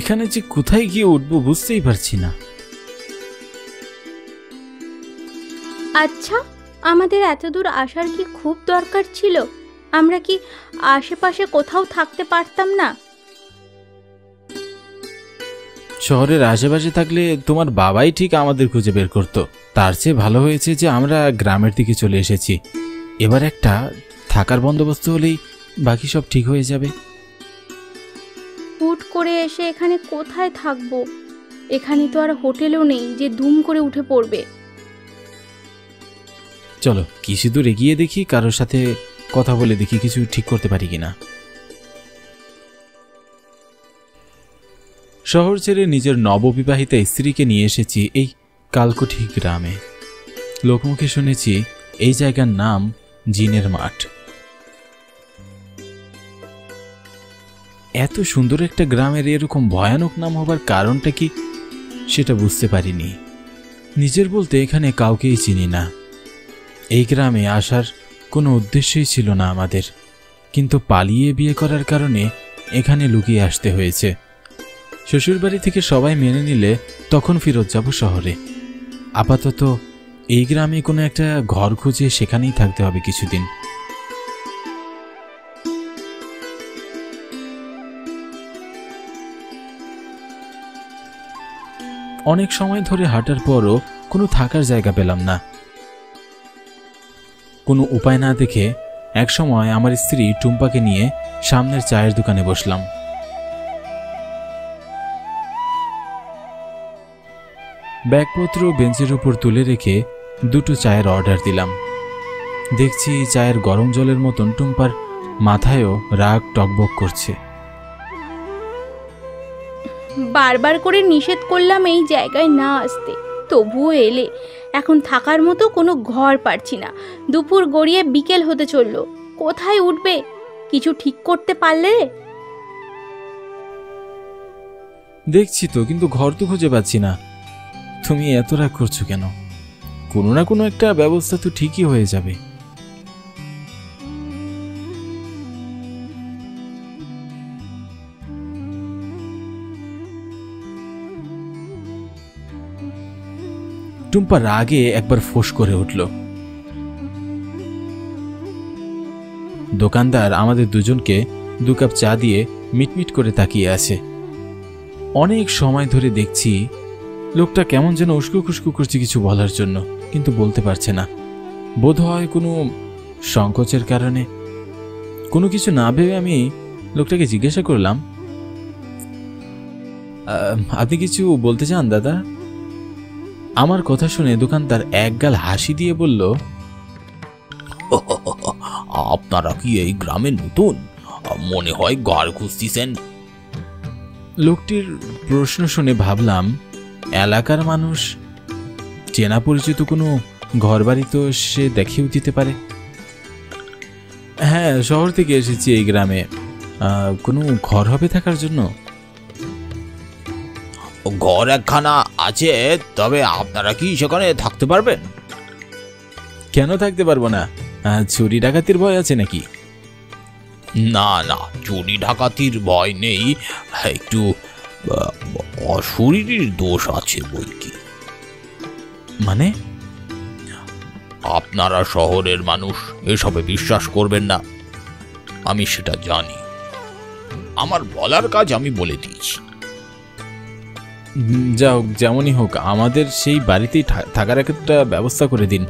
এখানে যে কোথায় গিয়ে উঠবো বুঝতেই পারছি না। আচ্ছা, আমাদের এত দূর আসার কি খুব দরকার ছিল? আমরা কি আশেপাশে কোথাও থাকতে পারতাম না? শহরের আশেপাশে থাকলে তোমার বাবাই ঠিক আমাদের খুঁজে বের করতো। তার চেয়ে ভালো হয়েছে যে আমরা গ্রামের দিকে চলে এসেছি। এবার একটা থাকার বন্দোবস্ত হলেই বাকি সব ঠিক হয়ে যাবে। হুট করে এসে এখানে কোথায় থাকবো? এখানে তো আর হোটেলও নেই যে দুম করে উঠে পড়বে। চলো কিছু দূর এগিয়ে দেখি, কারোর সাথে কথা বলে দেখি কিছু ঠিক করতে পারি কিনা। শহর ছেড়ে নিজের নববিবাহিতা স্ত্রীকে নিয়ে এসেছি এই কালকুঠি গ্রামে। লোকমুখে শুনেছি এই জায়গার নাম জিনের মাঠ। এত সুন্দর একটা গ্রামের এরকম ভয়ানক নাম হবার কারণটা কি সেটা বুঝতে পারিনি। নিজের বলতে এখানে কাউকেই চিনি না। এই গ্রামে আসার কোনো উদ্দেশ্যই ছিল না আমাদের, কিন্তু পালিয়ে বিয়ে করার কারণে এখানে লুকিয়ে আসতে হয়েছে। শ্বশুরবাড়ি থেকে সবাই মেনে নিলে তখন ফেরত যাব শহরে। আপাতত এই গ্রামে কোনো একটা ঘর খুঁজে সেখানেই থাকতে হবে কিছুদিন। অনেক সময় ধরে হাঁটার পরও কোনো থাকার জায়গা পেলাম না। কোনো উপায় না দেখে এক সময় আমার স্ত্রী টুম্পাকে নিয়ে সামনের চায়ের দোকানে বসলাম। ব্যাগপত্র বেঞ্চের উপর তুলে রেখে দুটো চায়ের অর্ডার দিলাম। দেখছি চায়ের গরম জলের মতন টুম্পার মাথায়ও রাগ টকবক করছে। বারবার করে নিষেধ করলাম এই জায়গায় না আসতে, তবুও এলে। এখন থাকার মতো কোনো ঘর পাচ্ছি না। দুপুর গড়িয়ে বিকেল হতে চললো, কোথায় উঠবে? কিছু ঠিক করতে পারলে? দেখছি তো, কিন্তু ঘর তো খুঁজে পাচ্ছি না। তুমি এত রাগ করছো কেন? কোনো না কোনো একটা ব্যবস্থা তো ঠিকই হয়ে যাবে। টুম্পা রাগে একবার ফোঁস করে উঠল। দোকানদার আমাদের দুজনকে 2 কাপ চা দিয়ে মিটমিট করে তাকিয়ে আছে। অনেক সময় ধরে দেখছি লোকটা কেমন যেন উস্কু খুস্কু করছে কিছু বলার জন্য, কিন্তু বলতে পারছে না। বোধ হয় কোনো সংকোচের কারণে। কোনো কিছু না ভেবে আমি লোকটাকে জিজ্ঞাসা করলাম, আপনি কিছু বলতে চান দাদা? আমার কথা শুনে দোকানদার একগাল হাসি দিয়ে বলল, আপনারা কি এই গ্রামে নতুন? মনে হয় ঘর খুঁজতেছেন। লোকটির প্রশ্ন শুনে ভাবলাম এলাকার মানুষ, চেনা পরিচিত কোনো ঘরবাড়ি তো সে দেখিয়েও দিতে পারে। হ্যাঁ, শহর থেকে এসেছি এই গ্রামে। কোনো ঘর হবে থাকার জন্য? ঘর একখানা আছে, তবে আপনারা কি সেখানে থাকতে পারবেন? কেন থাকতে পারবো না? চুরি ডাকাতির ভয় আছে নাকি? না না, চুরি ডাকাতির ভয় নেই, একটু অশরীরীর দোষ আছে বই কি। মানে? আপনারা শহরের মানুষ, এসবে বিশ্বাস করবেন না, আমি সেটা জানি। আমার বলার কাজ আমি বলে দিয়েছি। যা হোক, যেমনই হোক, আমাদের সেই বাড়িতেই থাকার একটা ব্যবস্থা করে দিন।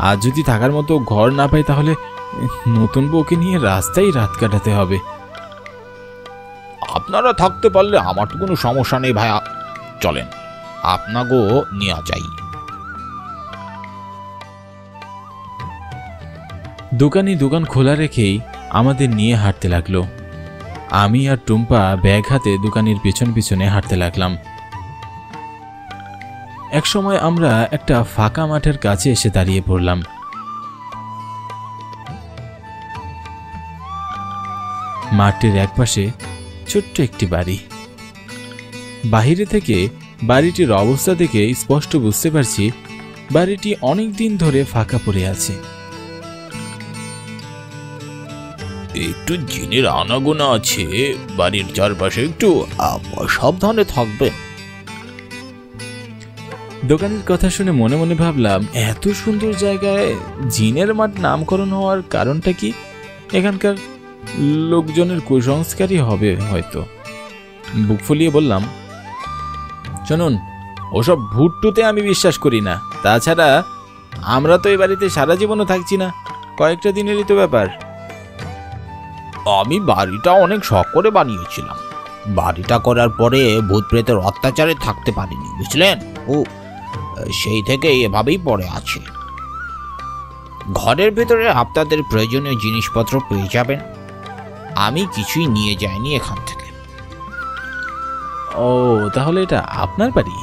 আর যদি থাকার মতো ঘর না পাই তাহলে নতুন বউকে নিয়ে রাস্তায় রাত কাটাতে হবে। আপনারা থাকতে পারলে আমার তো কোনো সমস্যা নেই ভাইয়া, চলেন আপনাকেও নিয়ে যাই। দোকানি দোকান খোলা রেখেই আমাদের নিয়ে হাঁটতে লাগলো। আমি আর টুম্পা ব্যাগ হাতে দোকানের পিছন পিছনে হাঁটতে লাগলাম। এক সময় আমরা একটা ফাঁকা মাঠের কাছে এসে দাঁড়িয়ে পড়লাম। মাঠটির একপাশে ছোট্ট একটি বাড়ি। বাহিরে থেকে বাড়িটির অবস্থা দেখে স্পষ্ট বুঝতে পারছি বাড়িটি অনেক দিন ধরে ফাঁকা পড়ে আছে। একটু জিনের আনাগোনা আছে, বাড়ির চারপাশে একটু সাবধানে থাকবেন। দোকানের কথা শুনে মনে মনে ভাবলাম, এত সুন্দর জায়গায় জিনের মাঠ নামকরণ হওয়ার কারণটা কি? এখানকার লোকজনের কুসংস্কারই হবে হয়তো। বুক ফুলিয়ে বললাম, শুনুন, ওসব ভুট্টুতে আমি বিশ্বাস করি না। তাছাড়া আমরা তো এই বাড়িতে সারা জীবনও থাকছি না, কয়েকটা দিনেরই তো ব্যাপার। আমি বাড়িটা অনেক শখ করে বানিয়েছিলাম। বাড়িটা করার পরে ভূত প্রেতের অত্যাচারে থাকতে পারিনি, বুঝলেন? ও সেই থেকে এভাবেই পড়ে আছে। ঘরের ভেতরে আপনাদের প্রয়োজনীয় জিনিসপত্র পেয়ে যাবেন। আমি কিছুই নিয়ে যাইনি এখান থেকে। ও, তাহলে এটা আপনার বাড়ি?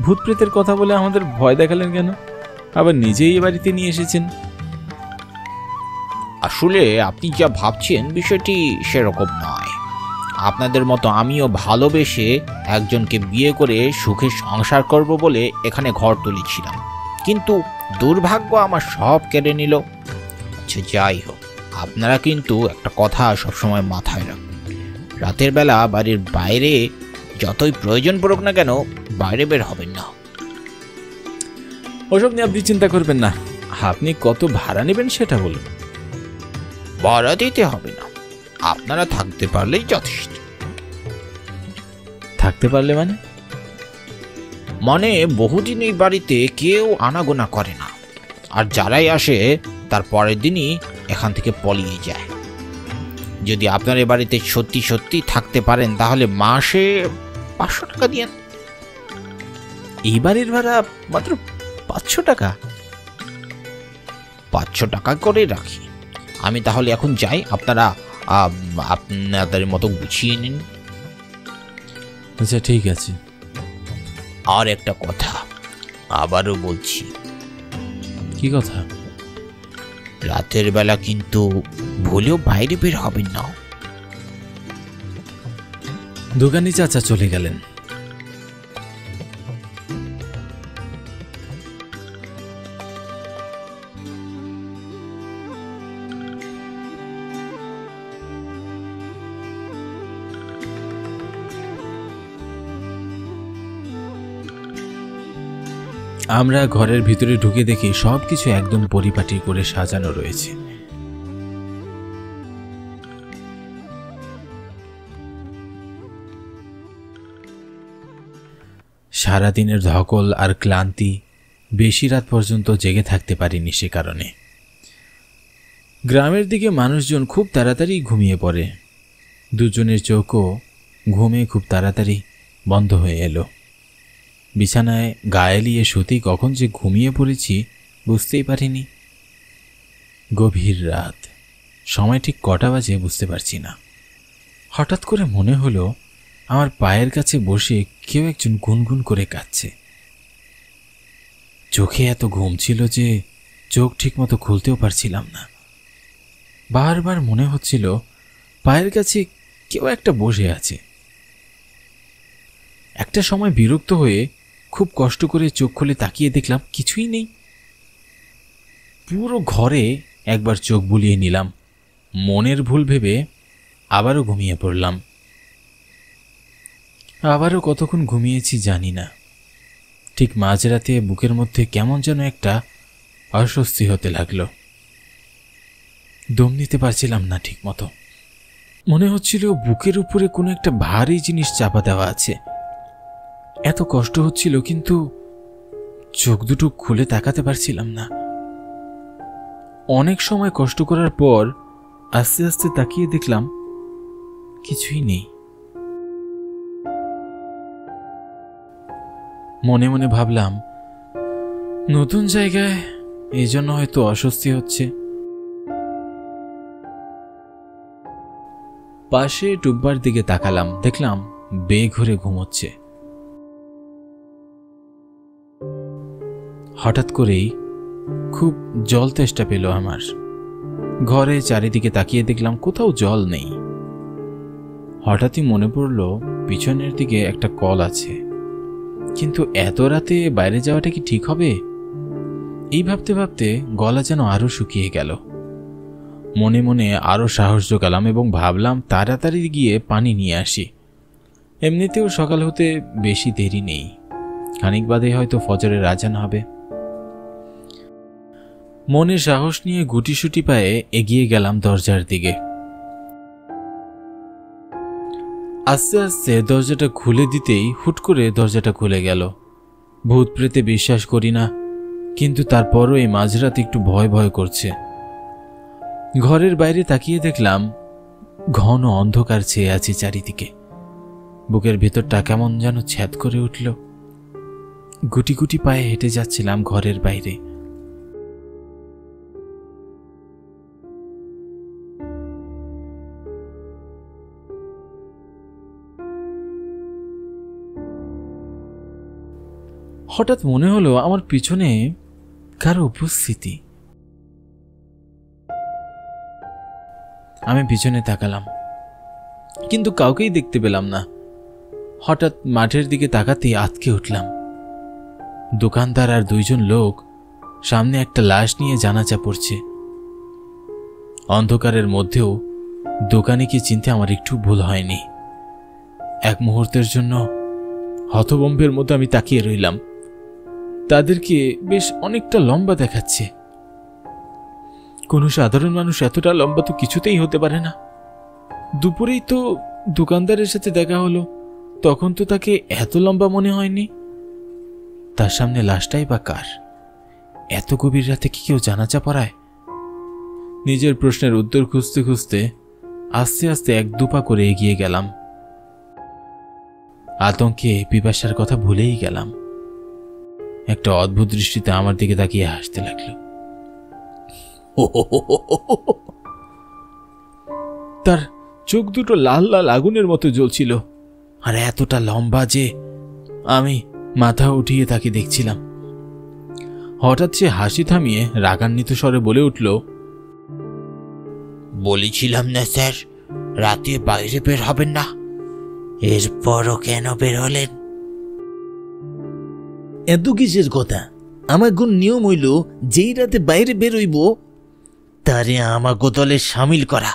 ভূত প্রেতের কথা বলে আমাদের ভয় দেখালেন কেন? আবার নিজেই এ বাড়িতে নিয়ে এসেছেন। আসলে আপনি যা ভাবছেন বিষয়টি সেরকম নয়। আপনাদের মতো আমিও ভালোবেসে একজনকে বিয়ে করে সুখে সংসার করব বলে এখানে ঘর তুলেছিলাম, কিন্তু দুর্ভাগ্য আমার সব কেড়ে নিল। আচ্ছা, যাই হোক, আপনারা কিন্তু একটা কথা সবসময় মাথায় রাখবেন, রাতের বেলা বাড়ির বাইরে যতই প্রয়োজন পড়ুক না কেন বাইরে বের হবেন না। ওসব নিয়ে আপনি চিন্তা করবেন না। আপনি কত ভাড়া নেবেন সেটা বলুন। ভাড়া দিতে হবে না, আপনারা থাকতে পারলেই যথেষ্ট। থাকতে পারলে মানে? মানে বহুদিন এই বাড়িতে কেউ আনাগোনা করে না, আর যারাই আসে তার পরের দিনই এখান থেকে পলিয়ে যায়। যদি আপনার এ বাড়িতে সত্যি সত্যি থাকতে পারেন তাহলে মাসে 500 টাকা দিয়েন। এই বাড়ির ভাড়া মাত্র 500 টাকা? 500 টাকা করে রাখি। আমি তাহলে এখন যাই, আপনারা আপনাদের মতো গুছিয়ে নিন। আচ্ছা, ঠিক আছে। আর একটা কথা আবারও বলছি। কি কথা? রাতের বেলা কিন্তু ভুলেও বাইরে বের হবেন না। দোকানি চাচা চলে গেলেন। আমরা ঘরের ভিতরে ঢুকে দেখি সবকিছু একদম পরিপাটি করে সাজানো রয়েছে। সারাদিনের ধকল আর ক্লান্তি, বেশি রাত পর্যন্ত জেগে থাকতে পারিনি সে কারণে। গ্রামের দিকে মানুষজন খুব তাড়াতাড়ি ঘুমিয়ে পড়ে। দুজনের চোখও ঘুমে খুব তাড়াতাড়ি বন্ধ হয়ে এলো। বিছানায় গায়ে লিয়ে শুতেই কখন যে ঘুমিয়ে পড়েছি বুঝতেই পারিনি। গভীর রাত, সময় ঠিক কটা বাজে বুঝতে পারছি না। হঠাৎ করে মনে হলো আমার পায়ের কাছে বসে কেউ একজন গুনগুন করে কাঁদছে। চোখে এত ঘুম ছিল যে চোখ ঠিকমতো খুলতেও পারছিলাম না। বারবার মনে হচ্ছিল পায়ের কাছে কেউ একটা বসে আছে। একটা সময় বিরক্ত হয়ে খুব কষ্ট করে চোখ খুলে তাকিয়ে দেখলাম কিছুই নেই। পুরো ঘরে একবার চোখ বুলিয়ে নিলাম। মনের ভুল ভেবে আবারও ঘুমিয়ে পড়লাম। আবারও কতক্ষণ ঘুমিয়েছি জানি না। ঠিক মাঝরাতে বুকের মধ্যে কেমন যেন একটা অস্বস্তি হতে লাগলো। দম নিতে পারছিলাম না ঠিক মতো। মনে হচ্ছিল বুকের উপরে কোনো একটা ভারী জিনিস চাপা দেওয়া আছে। এত কষ্ট হচ্ছিল, কিন্তু চোখ দুটো খুলে তাকাতে পারছিলাম না। অনেক সময় কষ্ট করার পর আস্তে আস্তে তাকিয়ে দেখলাম কিছুই নেই। মনে মনে ভাবলাম নতুন জায়গায় এই জন্য হয়তো অস্বস্তি হচ্ছে। পাশে টুব্বার দিকে তাকালাম, দেখলাম বেঘরে ঘুমোচ্ছে। হঠাৎ করেই খুব জল তেষ্টা পেল আমার। ঘরে চারিদিকে তাকিয়ে দেখলাম কোথাও জল নেই। হঠাৎই মনে পড়ল পিছনের দিকে একটা কল আছে, কিন্তু এত রাতে বাইরে যাওয়াটা কি ঠিক হবে? এই ভাবতে ভাবতে গলা যেন আরো শুকিয়ে গেল। মনে মনে আরও সাহস জোগালাম এবং ভাবলাম তাড়াতাড়ি গিয়ে পানি নিয়ে আসি। এমনিতেও সকাল হতে বেশি দেরি নেই, খানিক বাদে হয়তো ফজরের আজান হবে। মনে সাহস নিয়ে গুটিসুটি পায়ে এগিয়ে গেলাম দরজার দিকে। আস্তে আস্তে দরজাটা খুলে দিতেই হুট করে দরজাটা খুলে গেল। ভূত প্রেতে বিশ্বাস করি না, কিন্তু তারপরও এই মাঝরাত একটু ভয় ভয় করছে। ঘরের বাইরে তাকিয়ে দেখলাম ঘন অন্ধকার ছেয়ে আছে চারিদিকে। বুকের ভেতরটা কেমন যেন ছ্যাদ করে উঠল। গুটি গুটি পায়ে হেঁটে যাচ্ছিলাম ঘরের বাইরে। হঠাৎ মনে হলো আমার পিছনে কারো উপস্থিতি। আমি পিছনে তাকালাম, কিন্তু কাউকেই দেখতে পেলাম না। হঠাৎ মাঠের দিকে তাকাতেই আঁতকে উঠলাম। দোকানদার আর দুইজন লোক সামনে একটা লাশ নিয়ে জানাজা পড়ছে। অন্ধকারের মধ্যেও দোকানিকে চিনতে আমার একটু ভুল হয়নি। এক মুহূর্তের জন্য হতভম্বের মতো আমি তাকিয়ে রইলাম। তাদেরকে বেশ অনেকটা লম্বা দেখাচ্ছে। কোনো সাধারণ মানুষ এতটা লম্বা তো কিছুতেই হতে পারে না। দুপুরেই তো দোকানদারের সাথে দেখা হলো, তখন তো তাকে এত লম্বা মনে হয়নি। তার সামনে লাশটাই বা কার? এত গভীর রাতে কি কেউ জানাজা পড়ায়? নিজের প্রশ্নের উত্তর খুঁজতে খুঁজতে আস্তে আস্তে এক দুপা করে এগিয়ে গেলাম। আতঙ্কে পিপাসার কথা ভুলেই গেলাম। একটা অদ্ভুত দৃষ্টিতে আমার দিকে তাকিয়ে হাসতে লাগলো। তার চোখ দুটো লাল লাল আগুনের মতো জ্বলছিল, আর এতটা লম্বা যে আমি মাথা উঠিয়ে তাকে দেখছিলাম। হঠাৎ সে হাসি থামিয়ে রাগান্বিত স্বরে বলে উঠল, বলেছিলাম না স্যার, রাতে বাইরে বের হবেন না। এরপরও কেন বের হলেন? এত কিসের কথা? আমার কোন নিয়ম হইল যেই রাতে বাইরে বেরোইব তারে আমাকে দলে সামিল করা।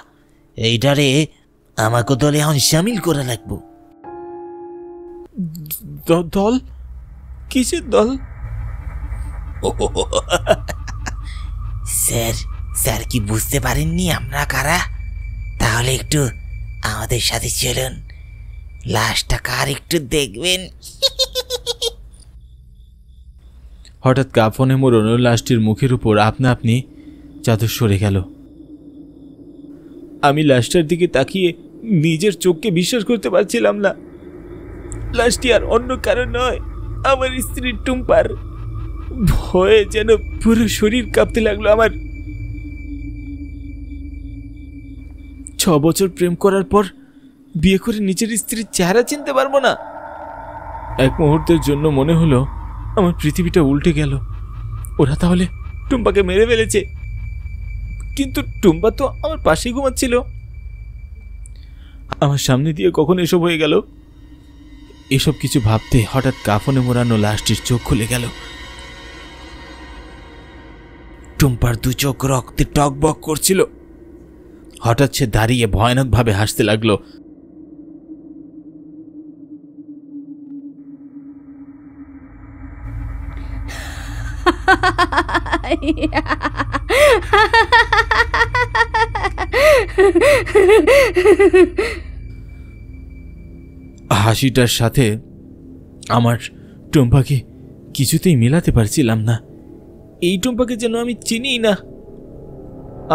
এইটারে আমাকে দলে এখন সামিল করা লাগবো। দল? কিসের দল? স্যার স্যার কি বুঝতে পারেননি আমরা কারা? তাহলে একটু আমাদের সাথে চলুন, লাশটা কার একটু দেখবেন। হঠাৎ কাফনে মোড়ানো লাশটির মুখের উপর আপনা আপনি চাদর সরে গেল। আমি লাশটার দিকে তাকিয়ে নিজের চোখকে বিশ্বাস করতে পারছিলাম না। লাশটি আর অন্য কারণ নয়, আমার স্ত্রী টুম্পার। ভয়ে যেন পুরো শরীর কাঁপতে লাগলো আমার। 6 বছর প্রেম করার পর বিয়ে করে নিজের স্ত্রীর চেহারা চিনতে পারবো না। এক মুহূর্তের জন্য মনে হলো আমার পৃথিবীটা উল্টে গেল। ওরা তাহলে টুম্পাকে মেরে ফেলেছে, কিন্তু টুম্পা তো আমার পাশেই ঘুমাচ্ছিল। আমার সামনে দিয়ে কখন এসব হয়ে গেল? এসব কিছু ভাবতে হঠাৎ কাফনে মোড়ানো লাশটির চোখ খুলে গেল। টুম্পার 2 চোখ রক্তে টকবক করছিল। হঠাৎ সে দাঁড়িয়ে ভয়ানকভাবে হাসতে লাগলো। হাসিটার সাথে আমার টুম্পাকে কিছুতেই মেলাতে পারছিলাম না। এই টুম্পাকে যেন আমি চিনি না।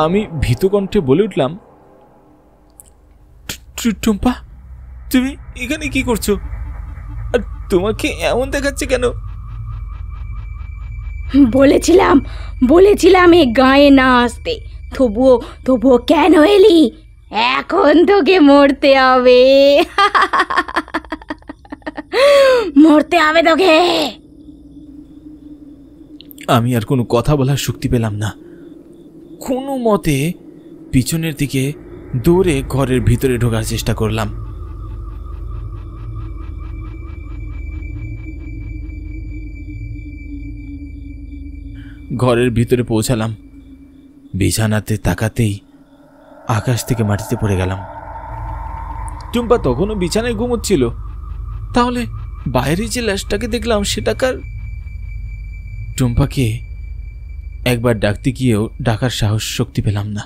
আমি ভীত কণ্ঠে বলে উঠলাম, টুম্পা, তুমি এখানে কি করছো? আর তোমাকে এমন দেখাচ্ছে কেন? বলেছিলাম এই গায়ে না আসতে, তবুও কেন এলি? এখন তোকে মরতে হবে। মরতে হবে তোকে। আমি আর কোনো কথা বলার শক্তি পেলাম না। কোনো মতে পিছনের দিকে দৌড়ে ঘরের ভিতরে ঢোকার চেষ্টা করলাম। ঘরের ভিতরে পৌঁছালাম। বিছানাতে তাকাতেই আকাশ থেকে মাটিতে পড়ে গেলাম। টুম্পা তখনও বিছানায় ঘুমোচ্ছিল। তাহলে বাইরে যে লাশটাকে দেখলাম সেটা কার? টুম্পাকে একবার ডাকতে গিয়েও ডাকার সাহস শক্তি পেলাম না।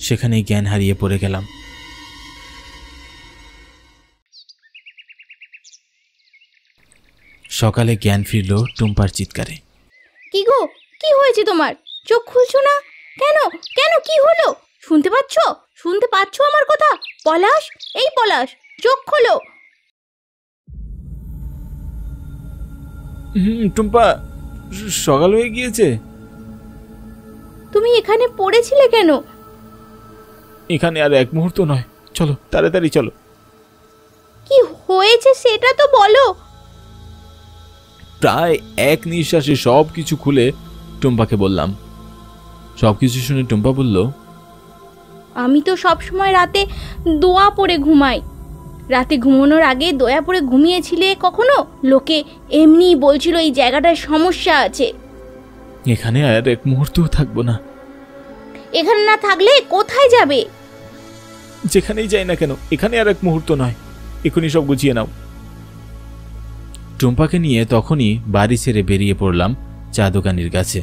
সেখানেই জ্ঞান হারিয়ে পড়ে গেলাম। সকালে জ্ঞান ফিরল টুম্পার চিৎকারে। কি গো, কি হয়েছে তোমার? চোখ খুলছো না কেন? কেন, কি হলো? শুনতে পাচ্ছ আমার কথা? পলাশ, এই পলাশ, চোখ খোলো। টুম্পা, সকাল হয়ে গিয়েছে। তুমি এখানে পড়েছিলে কেন? এখানে আর এক মুহূর্ত নয়, চলো তাড়াতাড়ি চলো। কি হয়েছে সেটা তো বলো। প্রায় এক নিঃশ্বাসে সব কিছু খুলে টুম্পাকে বললাম। সবকিছু শুনে টুম্পা বলল, আমি তো সবসময় রাতে দোয়া পড়ে ঘুমাই। রাতে ঘুমানোর আগে দয়া পড়ে ঘুমিয়েছিলে কখনো? লোকে এমনি বলছিল এই জায়গাটায় সমস্যা আছে। এখানে আর এক মুহূর্তও থাকবো না। এখানে না থাকলে কোথায় যাবে? যেখানেই যাই না কেন, এখানে আর এক মুহূর্ত নয়। এখনই সব গুছিয়ে নাও। টুম্পাকে নিয়ে তখনই বাড়ি ছেড়ে বেরিয়ে পড়লাম চা দোকানির কাছে।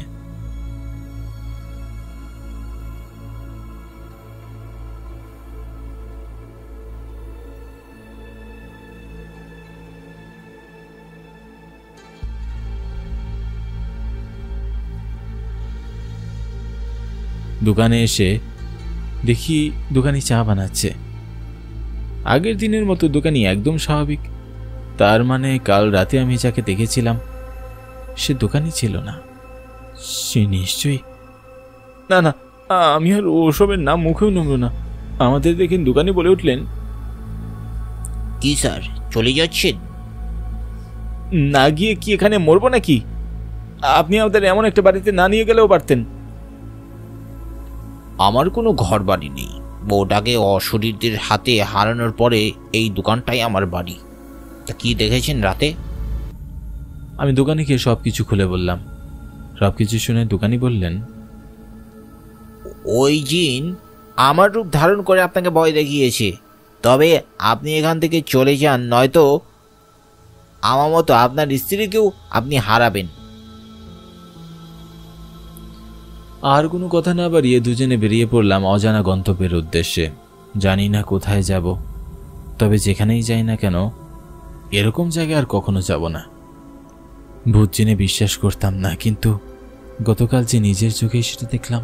দোকানে এসে দেখি দোকানি চা বানাচ্ছে। আগের দিনের মতো দোকানি একদম স্বাভাবিক। তার মানে কাল রাতে আমি যাকে দেখেছিলাম সে দোকানি ছিল না। সে নিশ্চয়ই না। না, আমি আর ওসবের নাম মুখেও নেব না। আমাদের দেখেন দোকানি বলে উঠলেন, কি স্যার, চলে যাচ্ছেন? না গিয়ে কি এখানে মরবো নাকি? আপনি আমাদের এমন একটা বাড়িতে না নিয়ে গেলেও পারতেন। আমার কোনো ঘর বাড়ি নেই। বউটাকে অশরীরদের হাতে হারানোর পরে এই দোকানটাই আমার বাড়ি। তা কি দেখেছেন রাতে? আমি দোকানিকে সবকিছু খুলে বললাম। সবকিছু শুনে দোকানি বললেন, ওই জিন আমার রূপ ধারণ করে আপনাকে ভয় দেখিয়েছে। তবে আপনি এখান থেকে চলে যান, নয়তো আমার মতো আপনার স্ত্রীকেও আপনি হারাবেন। আর কোনো কথা না বাড়িয়ে দুজনে বেরিয়ে পড়লাম অজানা গন্তব্যের উদ্দেশ্যে। জানি না কোথায় যাব, তবে যেখানেই যাই না কেন এরকম জায়গায় আর কখনো যাব না। ভূত জেনে বিশ্বাস করতাম না, কিন্তু গতকাল যে নিজের চোখেই সেটা দেখলাম।